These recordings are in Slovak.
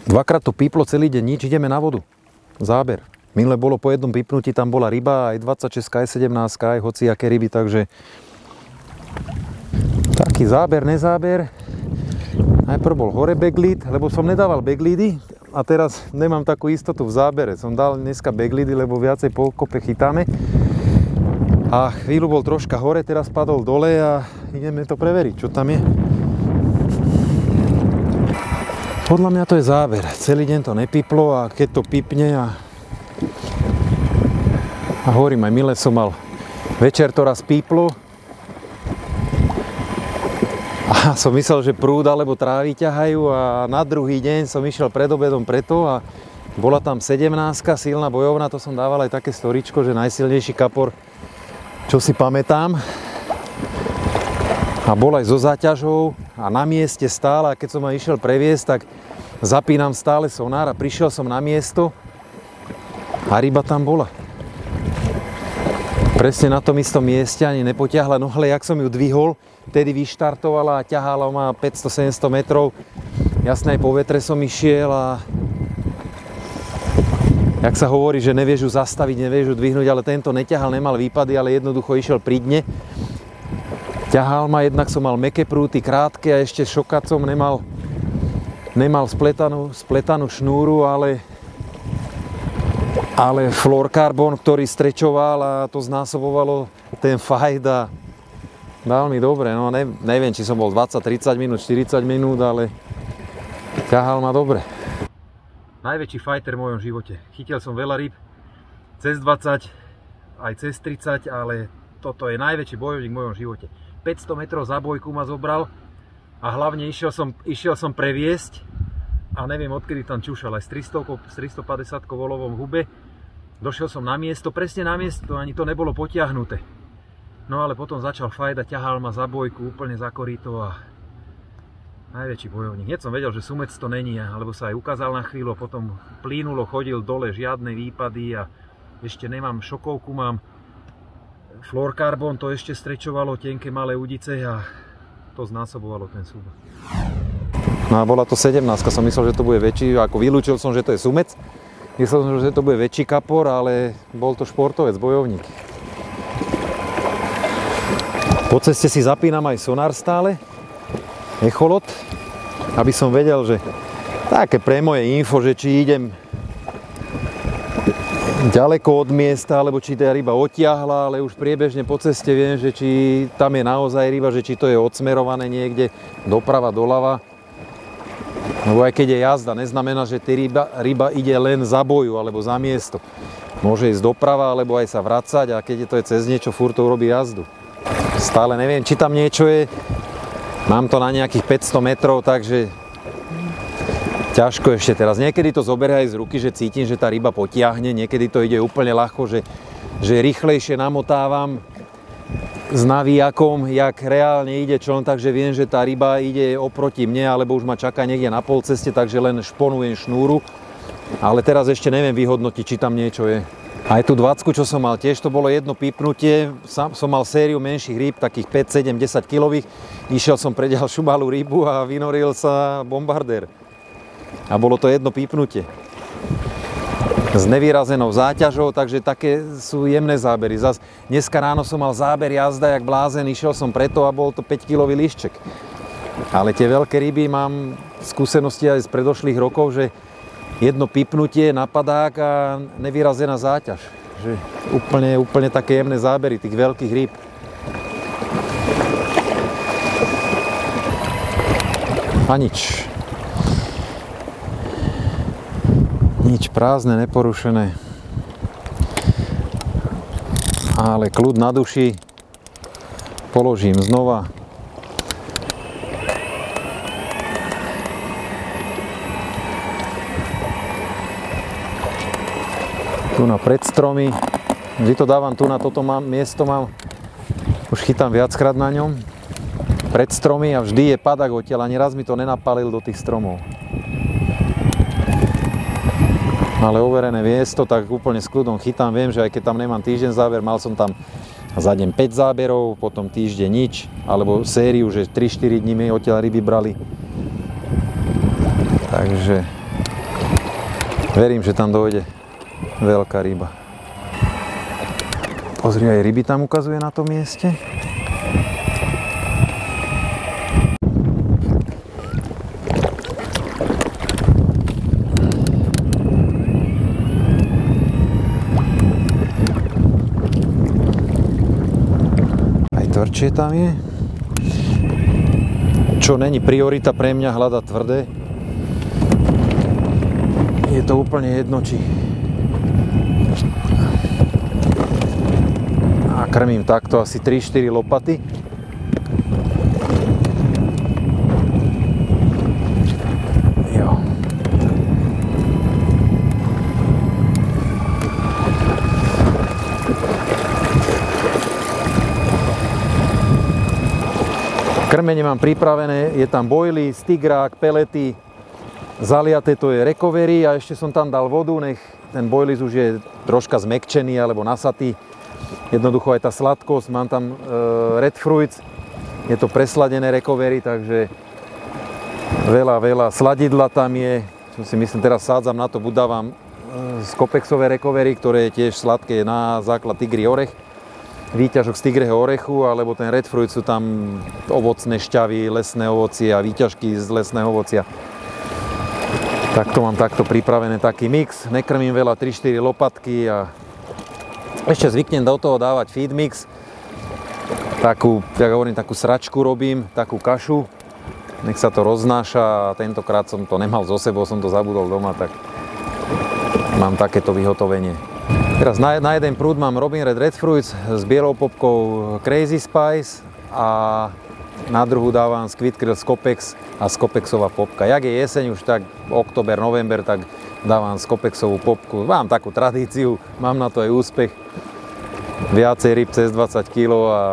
Dvakrát to píplo celý deň, nič, ideme na vodu. Záber. Minule bolo po jednom pípnutí, tam bola ryba, aj 26, aj 17, aj hociaké ryby, takže taký záber, nezáber. Najprv bol hore backlead, lebo som nedával backleady a teraz nemám takú istotu v zábere. Som dal dneska backleady, lebo viacej po kope chytáme. A chvíľu bol troška hore, teraz padol dole a ideme to preveriť, čo tam je. Podľa mňa to je záber. Celý deň to nepiplo a keď to pipne a hovorím, aj milé som mal večer to raz píplo a som myslel, že prúd alebo trávy ťahajú a na druhý deň som išiel pred obedom preto a bola tam 17, silná bojovná, to som dával aj také storičko, že najsilnejší kapor, čo si pamätám. A bol aj so záťažou a na mieste stále, a keď som ma išiel previesť, tak zapínam stále sonár a prišiel som na miesto a ryba tam bola. Presne na tom istom mieste, ani nepotiahla, no ale jak som ju dvihol, vtedy vyštartovala a ťahala ma 500-700 metrov. Jasné, aj po vetre som išiel a jak sa hovorí, že nevieš ju zastaviť, nevieš ju dvihnúť, ale tento neťahal, nemal výpady, ale jednoducho išiel pri dne. Ťahal ma, jednak som mal mäkké prúty, krátke a ešte šokacom nemal spletanú šnúru, ale fluorokarbon, ktorý strečoval a to znásobovalo ten fight a veľmi dobre. No neviem, či som bol 20, 30 minút, 40 minút, ale ťahal ma dobre. Najväčší fighter v mojom živote. Chytil som veľa rýb, cez 20, aj cez 30, ale toto je najväčší bojovník v mojom živote. 500 metrov za bojku ma zobral a hlavne išiel som previesť a neviem, odkedy tam čušal, aj s 350 volovom hube. Došiel som na miesto, presne na miesto, ani to nebolo potiahnuté. No ale potom začal fight a ťahal ma za bojku, úplne za korýto a najväčší bojovník. Hneď som vedel, že sumec to není, alebo sa aj ukázal na chvíľu, potom plínulo, chodil dole, žiadne výpady a ešte nemám šokovku, mám fluorokarbon, to ešte strečovalo, tenké malé udice a to znásobovalo ten súbor. No a bola to 17, som myslel, že to bude väčší, ako vylúčil som, že to je sumec. Myslel som, že to bude väčší kapor, ale bol to športovec, bojovník. Po ceste si zapínam aj sonár stále, echolot, aby som vedel, že také pre moje info, že či idem ďaleko od miesta, alebo či tá ryba odtiahla, ale už priebežne po ceste viem, že či tam je naozaj ryba, že či to je odsmerované niekde doprava, doľava. Lebo aj keď je jazda, neznamená, že ryba ide len za boju alebo za miesto. Môže ísť doprava, alebo aj sa vracať a keď to je cez niečo, furt to urobí jazdu. Stále neviem, či tam niečo je. Mám to na nejakých 500 metrov, takže ťažko ešte teraz. Niekedy to zoberie aj z ruky, že cítim, že tá ryba potiahne. Niekedy to ide úplne ľahko, že rýchlejšie namotávam s navijakom, jak reálne ide čln, takže viem, že tá ryba ide oproti mne, alebo už ma čaká niekde na polceste, takže len šponujem šnúru. Ale teraz ešte neviem vyhodnotiť, či tam niečo je. Aj tú 20, čo som mal, tiež to bolo jedno pipnutie. Som mal sériu menších rýb, takých 5, 7, 10 kilových. Išiel som pre ďalšiu malú rybu a vynoril sa bombardér. A bolo to jedno pipnutie. S nevyrazenou záťažou, takže také sú jemné zábery. Zas dneska ráno som mal záber jazda jak blázen, išiel som preto a bol to 5-kilový líšček. Ale tie veľké ryby mám skúsenosti aj z predošlých rokov, že jedno pipnutie, napadák a nevyrazená záťaž. Že úplne také jemné zábery tých veľkých rýb. A nič. Nič prázdne, neporušené. Ale kľud na duši. Položím znova. Tu na predstromy. Vždy to dávam tu na toto miesto mám. Už chytám viackrát na ňom. Predstromy a vždy je padak odtiaľ. Ani raz mi to nenapálil do tých stromov. Ale overené miesto, tak úplne s kľudom chytám. Viem, že aj keď tam nemám týždeň záber, mal som tam za deň 5 záberov, potom týždeň nič, alebo sériu, že 3-4 dní mi odtiaľ ryby brali. Takže Verím, že tam dojde veľká ryba. Pozri, aj ryby tam ukazuje na tom mieste. Aj tvrdšie tam je. Čo není priorita pre mňa hľadať tvrdé. Je to úplne jedno, či a krmím takto asi 3-4 lopaty. Jo. Krmenie mám pripravené, je tam bojly, stigrák, pelety, zaliaté to je recovery a ešte som tam dal vodu, nech ten boilies už je troška zmäkčený alebo nasatý. Jednoducho aj tá sladkosť, mám tam red fruits, je to presladené recovery, takže veľa sladidla tam je. Čo si myslím, teraz sádzam na to, buď dávam skopexové recovery, ktoré je tiež sladké na základ tigri orech, výťažok z tigreho orechu, alebo ten red fruit sú tam ovocné šťavy, lesné ovocie a výťažky z lesného ovocia. Takto mám takto pripravené taký mix, nekrmím veľa, 3-4 lopatky a ešte zvyknem do toho dávať feed mix. Takú, jak hovorím, takú sračku robím, takú kašu. Nech sa to roznáša a tentokrát som to nemal so sebou, som to zabudol doma, tak mám takéto vyhotovenie. Teraz na jeden prúd mám Robin Red Fruits s bielou popkou Crazy Spice a na druhú dávam Squid Krill Scopex a Scopexová popka. Jak je jeseň už tak október, november, tak dávam Scopexovú popku. Mám takú tradíciu, mám na to aj úspech. Viacej ryb cez 20 kg a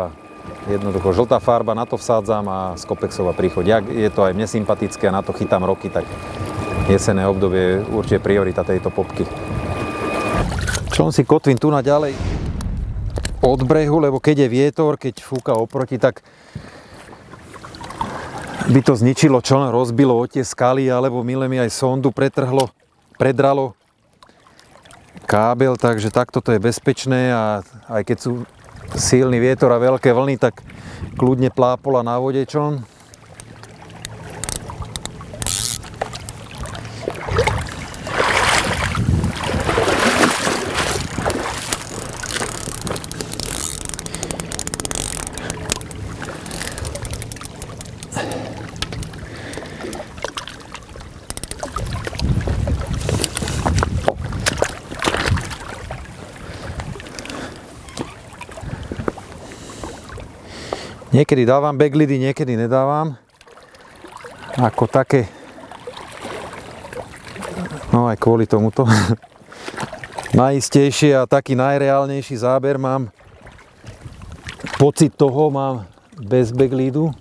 jednoducho žltá farba, na to vsádzam a Scopexová príchod. Jak je to aj mne sympatické a na to chytám roky, tak jesenné obdobie je určite priorita tejto popky. Čln si kotvím tu na ďalej od brehu, lebo keď je vietor, keď fúka oproti, tak by to zničilo čln, rozbilo o tie skaly, alebo mile mi aj sondu predralo kábel, takže takto to je bezpečné a aj keď sú silný vietor a veľké vlny, tak kľudne plápola na vode čln. Niekedy dávam backlidy, niekedy nedávam. Ako také, no aj kvôli tomuto. Najistejšie a taký najreálnejší záber mám, pocit toho mám bez backlidu.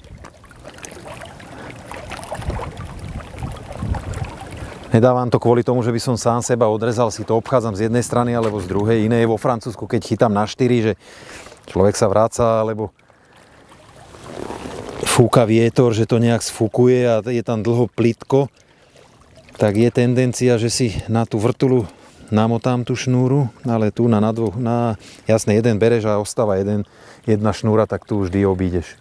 Nedávam to kvôli tomu, že by som sám seba odrezal, si to obchádzam z jednej strany alebo z druhej. Iné je vo Francúzsku, keď chytám na 4, že človek sa vráca, alebo fúka vietor, že to nejak sfúkuje a je tam dlho plitko, tak je tendencia, že si na tú vrtulu namotám tú šnúru, ale tu jasne jeden bereš a ostáva jedna šnúra, tak tu vždy obídeš.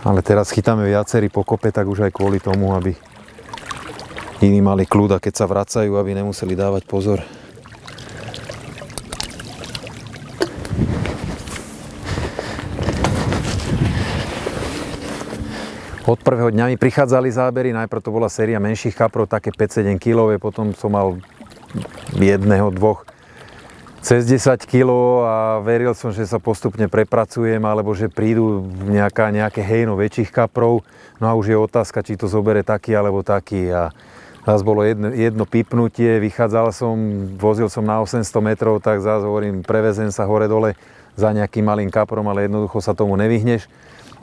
Ale teraz chytáme viacerí po kope, tak už aj kvôli tomu, aby iní mali kľud a keď sa vracajú, aby nemuseli dávať pozor. Od prvého dňa mi prichádzali zábery, najprv to bola séria menších kaprov, také 5-7 kg, potom som mal jedného, dvoch cez 10 kg a veril som, že sa postupne prepracujem, alebo že prídu nejaké hejno väčších kaprov. No a už je otázka, či to zobere taký alebo taký. A zase bolo jedno pipnutie, vozil som na 800 metrov, tak zase hovorím, prevezem sa hore-dole za nejakým malým kaprom, ale jednoducho sa tomu nevyhneš.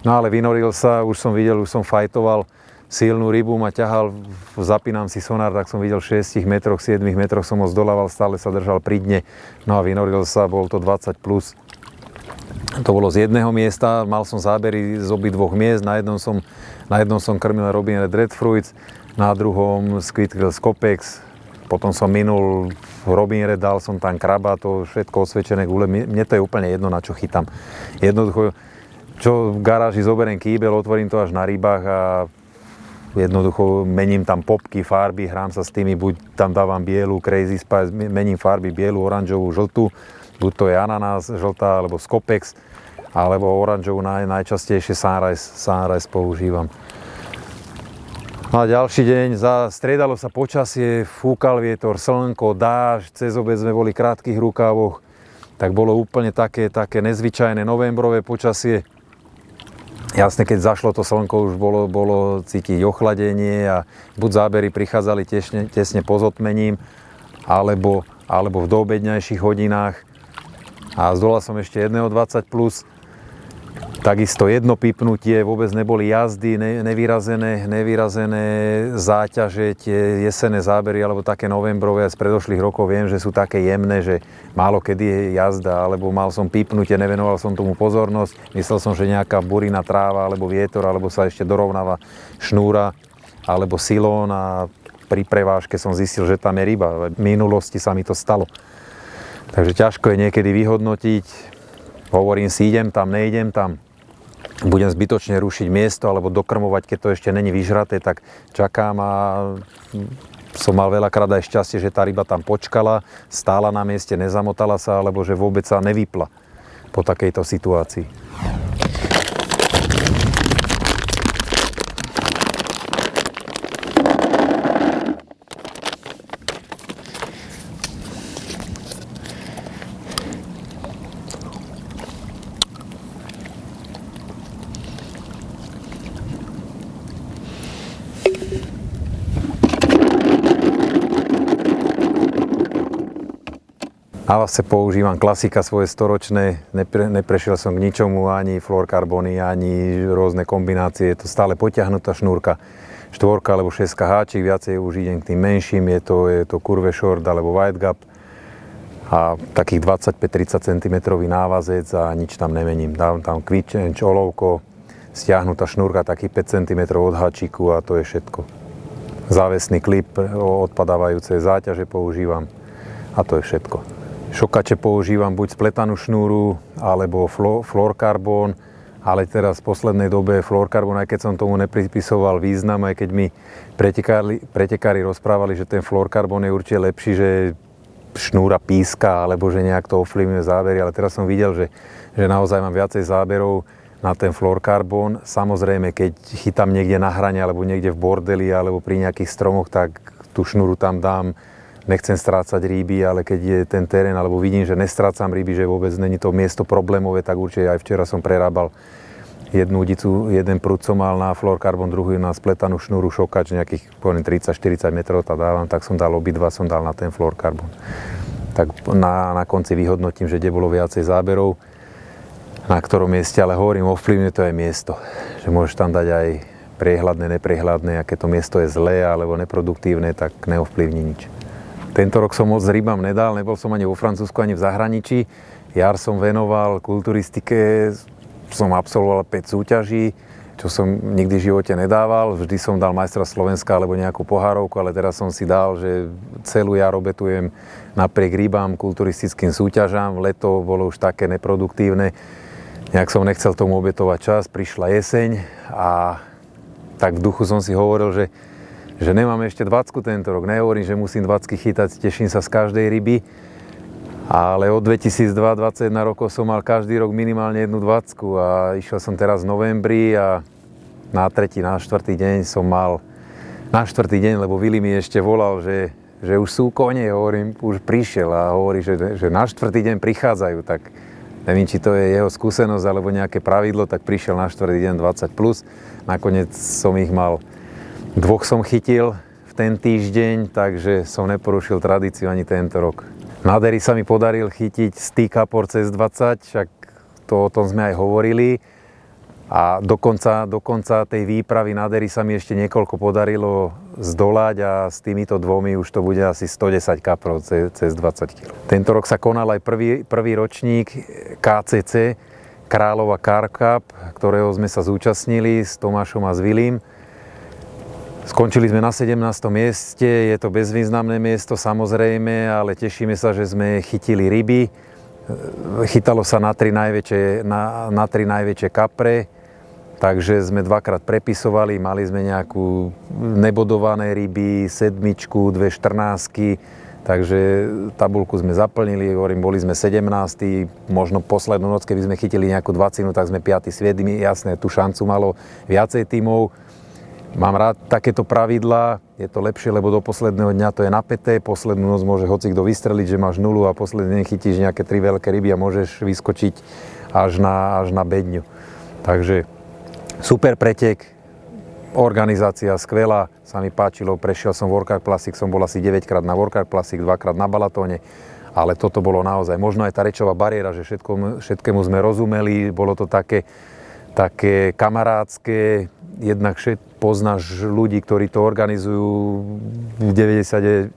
No ale vynoril sa, už som fajtoval silnú rybu, ma ťahal, zapínam si sonár, tak som videl 6 metroch, 7 metroch som ho zdolával, stále sa držal pri dne. No a vynoril sa, bol to 20 plus. To bolo z jedného miesta, mal som zábery z obidvoch miest, na jednom som krmil Robin Red Fruits, na druhom Squid Gill Scopex, potom som minul Robin Red, dal som tam kraba, to všetko osvedčené gule, mne to je úplne jedno, na čo chytám. Jednoducho, čo v garáži zoberiem kýbel, otvorím to až na rybách a jednoducho mením tam popky, farby, hrám sa s tými, buď tam dávam bielu, Crazy Spice, mením farby, bielu, oranžovú, žltú, buď to je ananás, žltá, alebo Scopex, alebo oranžovú najčastejšie Sunrise používam. No a ďalší deň, striedalo sa počasie, fúkal vietor, slnko, dážď, cez obed sme boli v krátkych rukávoch, tak bolo úplne také nezvyčajné novembrové počasie. Jasne, keď zašlo to slnko, už bolo cítiť ochladenie a buď zábery prichádzali tesne po zotmením, alebo v doobedňajších hodinách. A zdolal som ešte jedného 20+. Takisto jedno pipnutie, vôbec neboli jazdy, nevyrazené záťaže, tie jesenné zábery alebo také novembrové z predošlých rokov viem, že sú také jemné, že málo kedy je jazda, alebo mal som pipnutie, nevenoval som tomu pozornosť, myslel som, že nejaká burina tráva alebo vietor, alebo sa ešte dorovnáva šnúra alebo silón a pri prevážke som zistil, že tam je ryba. V minulosti sa mi to stalo. Takže ťažko je niekedy vyhodnotiť, hovorím si, idem tam, nejdem tam, budem zbytočne rušiť miesto alebo dokrmovať, keď to ešte není vyžraté, tak čakám a som mal veľakrát aj šťastie, že tá ryba tam počkala, stála na mieste, nezamotala sa, alebo že vôbec sa nevypla po takejto situácii. Na Avase používam klasika svoje storočné, neprešiel som k ničomu, ani fluorkarbony, ani rôzne kombinácie, je to stále potiahnutá šnúrka, 4 alebo 6 háčik, viacej už idem k tým menším, je to Curve Short alebo White Gap a takých 25-30 cm návazec a nič tam nemením. Dávam tam kvičenč, olovko, stiahnutá šnúrka, takých 5 cm od háčiku a to je všetko. Závesný klip, odpadávajúce záťaže používam a to je všetko. Šokače používam buď spletanú šnúru, alebo fluorkarbon, ale teraz v poslednej dobe fluorkarbon, aj keď som tomu nepripisoval význam, aj keď mi pretekári rozprávali, že ten fluorkarbon je určite lepší, že šnúra píska, alebo že nejak to ovplyvňuje zábery, ale teraz som videl, že naozaj mám viacej záberov na ten fluorkarbon. Samozrejme, keď chytám niekde na hrane, alebo niekde v bordeli, alebo pri nejakých stromoch, tak tú šnúru tam dám. Nechcem strácať ryby, ale keď je ten terén, alebo vidím, že nestrácam ryby, že vôbec není to miesto problémové, tak určite aj včera som prerábal jednu udicu, jeden prúd som mal na fluorkarbon, druhý na spletanú šnúru šokač, nejakých 30-40 metrov tá dávam, tak som dal obidva, som dal na ten fluorkarbon. Tak na konci vyhodnotím, že kde bolo viacej záberov, na ktorom mieste, ale hovorím, ovplyvňuje to aj miesto. Že môžeš tam dať aj priehľadné, nepriehľadné, aké to miesto je zlé alebo neproduktívne, tak neovplyvní nič. Tento rok som moc rybám nedal, nebol som ani vo Francúzsku, ani v zahraničí. Jar som venoval kulturistike, som absolvoval 5 súťaží, čo som nikdy v živote nedával. Vždy som dal majstra Slovenska alebo nejakú pohárovku, ale teraz som si dal, že celú jar obetujem napriek rybám, kulturistickým súťažám. Leto bolo už také neproduktívne. Nejak som nechcel tomu obetovať čas, prišla jeseň a tak v duchu som si hovoril, že nemám ešte 20 tento rok. Nehovorím, že musím 20 chytať, teším sa z každej ryby. Ale od 2021 rokov som mal každý rok minimálne jednu 20 a išiel som teraz v novembri a na 3., na 4. deň som mal, na 4. deň, lebo Vili mi ešte volal, že už sú kone, hovorím, už prišiel a hovorí, že na 4. deň prichádzajú, tak neviem, či to je jeho skúsenosť alebo nejaké pravidlo, tak prišiel na 4. deň 20+. Nakoniec som ich mal, 2 som chytil v ten týždeň, takže som neporušil tradíciu ani tento rok. Na Deri sa mi podaril chytiť Stick Kapor cez 20, však o tom sme aj hovorili. A do konca tej výpravy na Deri sa mi ešte niekoľko podarilo zdolať a s týmito dvomi už to bude asi 110 kaprov cez 20 kg. Tento rok sa konal aj prvý ročník KCC, Kráľova Carp Cup, ktorého sme sa zúčastnili s Tomášom a s Vilím. Skončili sme na 17. mieste, je to bezvýznamné miesto samozrejme, ale tešíme sa, že sme chytili ryby. Chytalo sa na tri najväčšie kapre, takže sme dvakrát prepisovali, mali sme nejakú nebodované ryby, 7, 2 14, takže tabuľku sme zaplnili, hovorím, boli sme 17, možno poslednú noc, keby sme chytili nejakú 20, tak sme 5, 7, jasné, tú šancu malo viacej tímov. Mám rád takéto pravidlá, je to lepšie, lebo do posledného dňa to je napäté, poslednú noc môže hocikto vystreliť, že máš nulu a posledný deň chytíš nejaké 3 veľké ryby a môžeš vyskočiť až na bedňu. Takže super pretek, organizácia skvelá, sa mi páčilo, prešiel som World Cup Classic, som bol asi 9 krát na World Cup Classic, 2-krát na Balatóne, ale toto bolo naozaj, možno aj tá rečová bariéra, že všetkému sme rozumeli, bolo to také kamarádske, jednak poznáš ľudí, ktorí to organizujú, 90%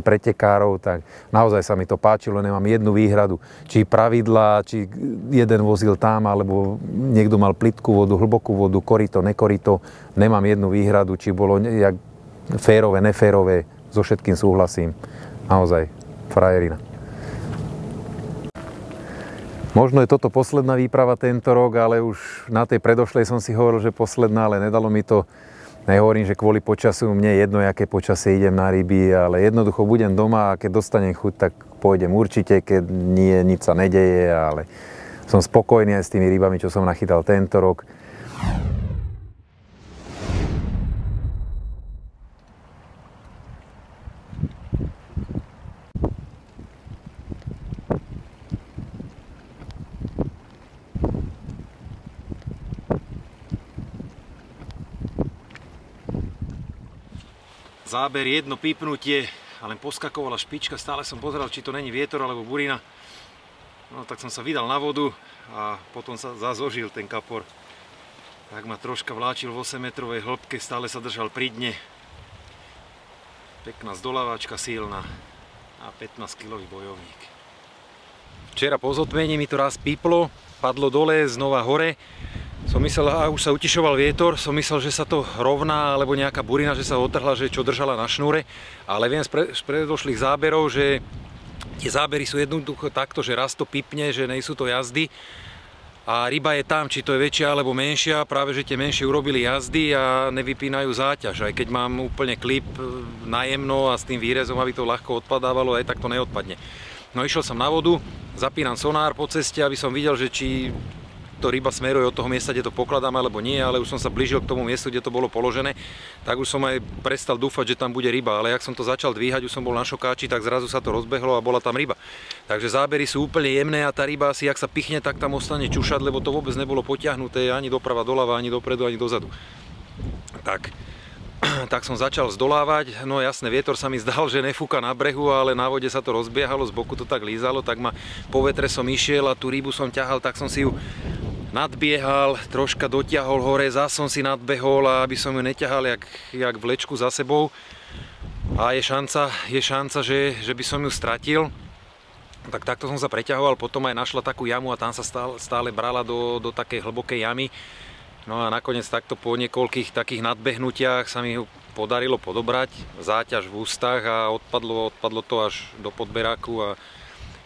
pretekárov, tak naozaj sa mi to páčilo, nemám jednu výhradu. Či pravidlá, či jeden vozil tam, alebo niekto mal plytkú vodu, hlbokú vodu, korito, nekorito, nemám jednu výhradu, či bolo jak férové, neférové, so všetkým súhlasím. Naozaj, frajerina. Možno je toto posledná výprava tento rok, ale už na tej predošlej som si hovoril, že posledná, ale nedalo mi to. Nehovorím, že kvôli počasiu, mne je jedno, aké počasie idem na ryby, ale jednoducho budem doma a keď dostanem chuť, tak pôjdem určite, keď nie, nič sa nedeje, ale som spokojný aj s tými rybami, čo som nachytal tento rok. Záber, jedno pípnutie a len poskakovala špička, stále som pozeral, či to není vietor alebo burina. No tak som sa vydal na vodu a potom sa zazožil ten kapor. Tak ma troška vláčil v 8-metrovej hĺbke, stále sa držal pri dne. Pekná zdolávačka silná a 15-kilový bojovník. Včera po zotmení mi to raz píplo, padlo dole, znova hore. Som myslel, a už sa utišoval vietor, som myslel, že sa to rovná, alebo nejaká burina, že sa otrhla, že čo držala na šnúre. Ale viem z predošlých záberov, že tie zábery sú jednoducho takto, že raz to pipne, že nejsú to jazdy. A ryba je tam, či to je väčšia alebo menšia, práve že tie menšie urobili jazdy a nevypínajú záťaž. Aj keď mám úplne klip najemno a s tým výrezom, aby to ľahko odpadávalo, aj tak to neodpadne. No išiel som na vodu, zapínam sonár po ceste, aby som videl, že či to ryba smeruje od toho miesta, kde to pokladám, alebo nie, ale už som sa blížil k tomu miestu, kde to bolo položené, tak už som aj prestal dúfať, že tam bude ryba, ale jak som to začal dvíhať, už som bol na šokáči, tak zrazu sa to rozbehlo a bola tam ryba. Takže zábery sú úplne jemné a tá ryba asi, jak sa pichne, tak tam ostane čušať, lebo to vôbec nebolo potiahnuté ani doprava, doľava, ani dopredu, ani dozadu. Tak som začal zdolávať, no jasné, vietor sa mi zdal, že nefúka na brehu, ale na vode sa to rozbiehalo, z boku to tak lízalo, tak ma po vetre som išiel a tú rybu som ťahal, tak som si ju nadbiehal, troška dotiahol hore, zás som si nadbehol, aby som ju neťahal jak vlečku za sebou. A je šanca, že by som ju stratil. Tak takto som sa preťahoval, potom aj našla takú jamu a tam sa stále brala do takej hlbokej jamy. No a nakoniec takto po niekoľkých takých nadbehnutiach sa mi ju podarilo podobrať, záťaž v ústach a odpadlo to až do podberáku a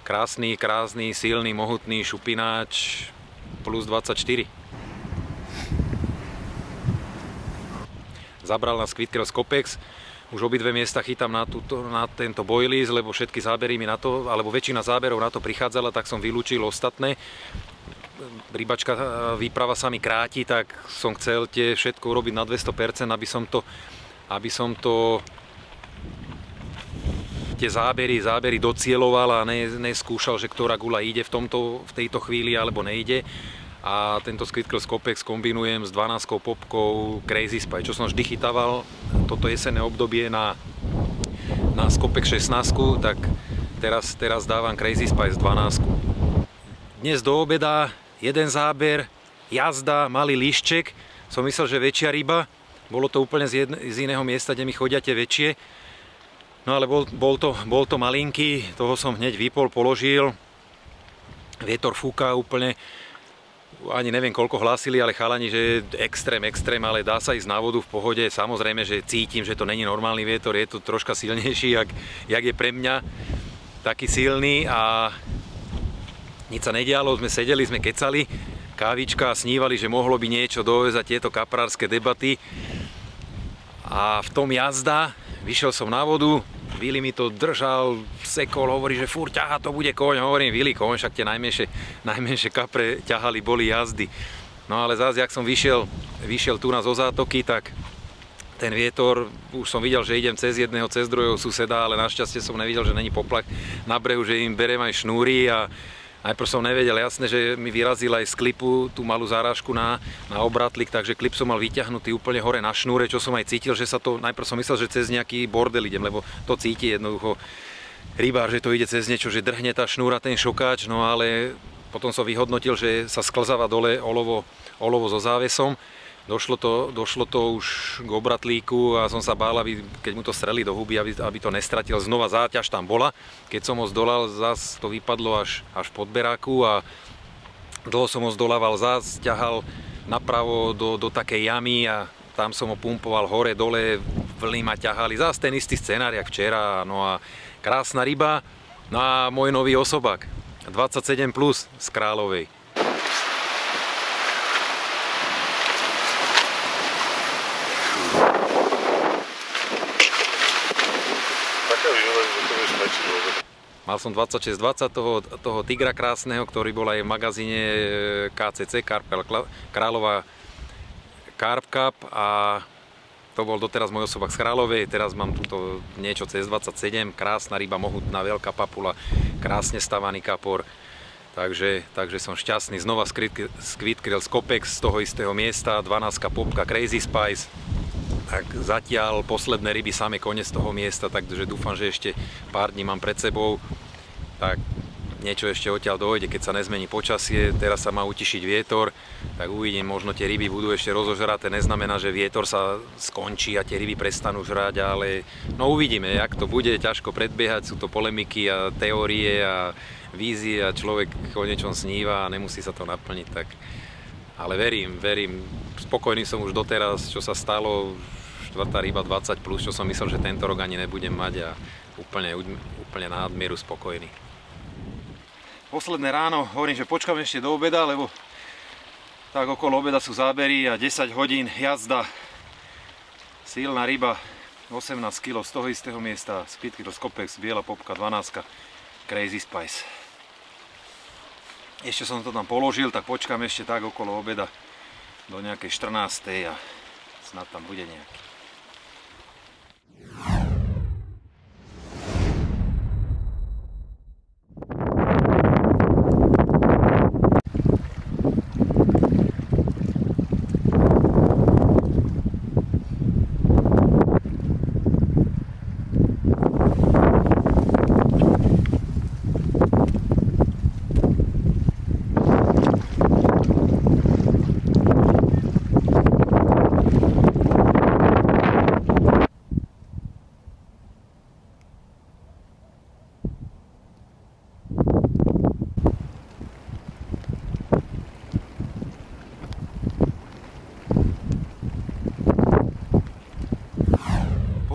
krásny, silný, mohutný šupináč plus 24. Zabral na Squid Cross Copex. Už obidve miesta chytám na tento boilies, lebo všetky zábery mi na to, alebo väčšina záberov na to prichádzala, tak som vylúčil ostatné. Rybačka výprava sa mi kráti, tak som chcel tie všetko urobiť na 200%, aby som to tie zábery docieloval a neskúšal, že ktorá guľa ide v tejto chvíli alebo nejde. A tento Squid Cross Copex kombinujem s 12 popkou Crazy Spy, čo som vždy chytával toto jesenné obdobie na Scopex 16, tak teraz dávam Crazy Spy s 12. Dnes do obeda jeden záber, jazda, malý líšček, som myslel, že väčšia ryba, bolo to úplne z iného miesta, kde mi chodia tie väčšie. No ale bol to malinký, toho som hneď vypol, položil. Vietor fúka úplne ani neviem koľko hlásili, ale chalani, že extrém, ale dá sa ísť na vodu v pohode. Samozrejme, že cítim, že to není normálny vietor, je to troška silnejší, jak je pre mňa taký silný a nič sa nedialo, sme sedeli, sme kecali, kávička, snívali, že mohlo by niečo dojsť za tieto kaprárske debaty. A v tom jazda, vyšiel som na vodu, Vili mi to držal, sekol, hovorí, že furt ťahá, to bude koň. Hovorím, Vili, koň, však tie najmenšie kapre ťahali, boli jazdy. No ale zase, jak som vyšiel tu na zo zátoky, tak ten vietor, už som videl, že idem cez jedného, cez druhého suseda, ale našťastie som nevidel, že není poplach na brehu, že im berem aj šnúry a najprv som nevedel, jasné, že mi vyrazil aj z klipu tú malú zárážku na obratlik, takže klip som mal vyťahnutý úplne hore na šnúre, čo som aj cítil, že sa to, najprv som myslel, že cez nejaký bordel idem, lebo to cíti jednoducho rybár, že to ide cez niečo, že drhne tá šnúra, ten šokáč, no ale potom som vyhodnotil, že sa sklzáva dole olovo so závesom. Došlo to už k obratlíku a som sa bál, keď mu to strelí do huby, aby to nestratil. Znova záťaž tam bola. Keď som ho zdolal, zás to vypadlo až pod beráku a dlho som ho zdolával, zás ťahal napravo do takej jamy a tam som ho pumpoval hore, dole, vlny ma ťahali. Zás ten istý scenár, jak včera. No a krásna ryba. No a môj nový osobák, 27 plus z Kráľovej. Mal som 26-20 toho tigra krásneho, ktorý bol aj v magazíne KCC, Kráľová Carp Cup a to bol doteraz môj osobák z Kráľovej. Teraz mám túto niečo cez 27, krásna ryba, mohutná, veľká papula, krásne stavaný kapor. Takže som šťastný. Znova Squid Krill z Kopex z toho istého miesta, 12 popka Crazy Spice. Tak zatiaľ posledné ryby, samé kone z toho miesta, takže dúfam, že ešte pár dní mám pred sebou. Tak niečo ešte odtiaľ dojde, keď sa nezmení počasie, teraz sa má utišiť vietor, tak uvidím, možno tie ryby budú ešte rozožraté, neznamená, že vietor sa skončí a tie ryby prestanú žrať, ale no uvidíme, jak to bude, ťažko predbiehať, sú to polemiky a teórie a vízie a človek o niečom sníva a nemusí sa to naplniť, tak ale verím, spokojný som už doteraz, čo sa stalo, štvrtá ryba 20 plus, čo som myslel, že tento rok ani nebudem mať a úplne na nadmieru spokojný. Posledné ráno, hovorím, že počkám ešte do obeda, lebo tak okolo obeda sú zábery a 10 hodín jazda. Silná ryba, 18 kg z toho istého miesta, Squid Krill z Kopex, biela popka 12, Crazy Spice. Ešte som to tam položil, tak počkám ešte tak okolo obeda do nejakej 14. a snad tam bude nejaký.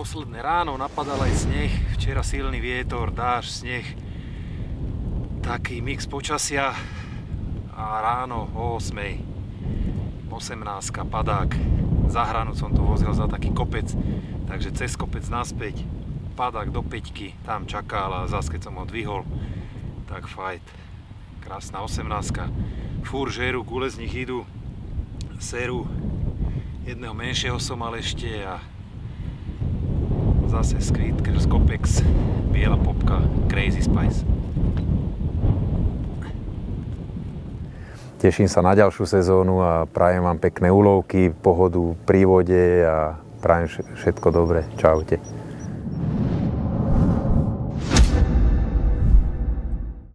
Posledné ráno napadal aj sneh, včera silný vietor, dážď, sneh, taký mix počasia a ráno o 8, 18, padák. Za hranu som to vozil za taký kopec, takže cez kopec naspäť, padák do 5, tam čakal a zase keď som ho dvihol, tak fajt. Krásna 18, fúr žeru, gule z nich idú, seru, jedného menšieho som mal ešte a zase Squid Krill z Kopex, biela popka, Crazy Spice. Teším sa na ďalšiu sezónu a prajem vám pekné úlovky, pohodu pri vode a prajem všetko dobré. Čaute.